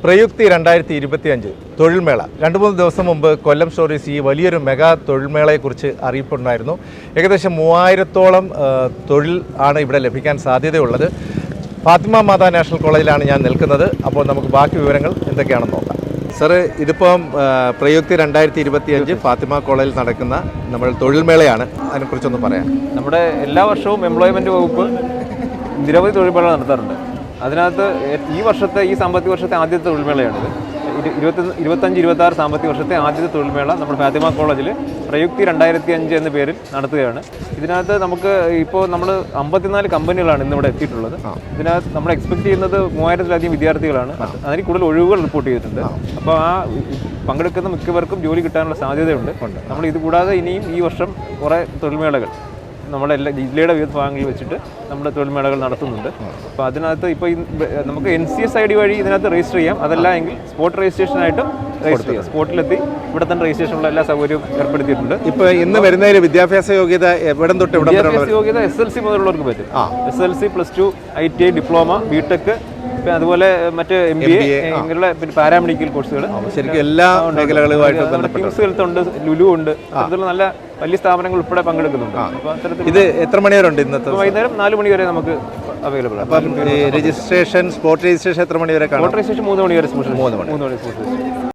പ്രയുക്തി 2025 തൊഴിൽമേള 2-3 ദിവസം മുമ്പ് കൊല്ലം സ്റ്റോറീസ് ഈ വലിയൊരു മെഗാ തൊഴിൽമേളയെക്കുറിച്ച് അറിയിപ്പുണ്ടായിരുന്നു. ഏകദേശം 3000-ഓളം തൊഴിൽ ആണ് ഇവിടെ ലഭിക്കാൻ സാധ്യതയുള്ളത്. ഫാത്തിമ മാതാ നാഷണൽ കോളേജിലാണ് ഞാൻ നിൽക്കുന്നത്. അപ്പോൾ നമുക്ക് ബാക്കി വിവരങ്ങൾ എന്തൊക്കെയാണെന്ന് നോക്കാം. സാറ്, ഇതിപ്പം പ്രയുക്തി 2025 ഫാത്തിമ കോളേജിൽ നടക്കുന്ന നമ്മൾ തൊഴിൽമേളയാണ്. അതിനെക്കുറിച്ചൊന്ന് പറയാം. നമ്മുടെ എല്ലാ വർഷവും എംപ്ലോയ്മെൻറ്റ് വകുപ്പ് നിരവധി തൊഴിൽമേള നടത്താറുണ്ട്. അതിനകത്ത് ഈ സാമ്പത്തിക വർഷത്തെ ആദ്യത്തെ തൊഴിൽമേളയാണിത്. 25-26 സാമ്പത്തിക വർഷത്തെ ആദ്യത്തെ തൊഴിൽമേള നമ്മുടെ ഫാത്തിമ കോളേജിൽ പ്രയുക്തി 2025 എന്ന പേരിൽ നടത്തുകയാണ്. ഇതിനകത്ത് നമുക്ക് ഇപ്പോൾ നമ്മൾ 54 കമ്പനികളാണ് ഇന്നിവിടെ എത്തിയിട്ടുള്ളത്. ഇതിനകത്ത് നമ്മൾ എക്സ്പെക്ട് ചെയ്യുന്നത് 3000-ലധികം വിദ്യാർത്ഥികളാണ്. അതിൽ കൂടുതൽ ഒഴിവുകൾ റിപ്പോർട്ട് ചെയ്തിട്ടുണ്ട്. അപ്പോൾ ആ പങ്കെടുക്കുന്ന മിക്കവർക്കും ജോലി കിട്ടാനുള്ള സാധ്യതയുണ്ട്. നമ്മൾ ഇത് കൂടാതെ ഇനിയും ഈ വർഷം കുറേ തൊഴിൽമേളകൾ നമ്മുടെ എല്ലാ ജില്ലയുടെ വിവിധ ഭാഗങ്ങളിൽ വെച്ചിട്ട് നമ്മുടെ തൊഴിൽമേളകൾ നടത്തുന്നുണ്ട്. അപ്പോൾ അതിനകത്ത് ഇപ്പോൾ നമുക്ക് NCS ID വഴി ഇതിനകത്ത് രജിസ്റ്റർ ചെയ്യാം. അതല്ല എങ്കിൽ സ്പോട്ട് രജിസ്ട്രേഷനായിട്ടും രജിസ്റ്റർ ചെയ്യാം. സ്പോട്ടിലെത്തി ഇവിടെ തന്നെ രജിസ്ട്രേഷനുള്ള എല്ലാ സൗകര്യവും ഏർപ്പെടുത്തിയിട്ടുണ്ട്. ഇപ്പോൾ ഇന്ന് വരുന്നതിൽ വിദ്യാഭ്യാസ യോഗ്യത എവിടെ തൊട്ട് വിദ്യാഭ്യാസ യോഗ്യത SLC മുതലുള്ളവർക്ക് പറ്റും. SLC, +2, ITI, ഡിപ്ലോമ, BTech, അതുപോലെ മറ്റ് MBA ഇങ്ങനെയുള്ള പാരാമെഡിക്കൽ കോഴ്സുകൾ ശരിക്കും എല്ലാ മേഖലകളുമായിട്ട് കിംസ് ഹെൽത്ത് ഉണ്ട്, ലുലു ഉണ്ട്. അതുപോലെ നല്ല വലിയ സ്ഥാപനങ്ങൾ ഉൾപ്പെടെ പങ്കെടുക്കുന്നുണ്ട്. അപ്പോൾ അത്തരത്തിൽ ഇത് എത്ര മണി വരെ ഉണ്ട്? ഇന്നത്തെ വൈകുന്നേരം 4 മണി വരെ നമുക്ക് അവൈലബിൾ ആണ്. അപ്പം രജിസ്ട്രേഷൻ, സ്പോട്ട് രജിസ്ട്രേഷൻ എത്ര മണി വരെ കാണും? സ്പോട്ട് രജിസ്ട്രേഷൻ 3 മണി വരെ. 3 മണി സ്പോട്ട് രജിസ്ട്രേഷൻ.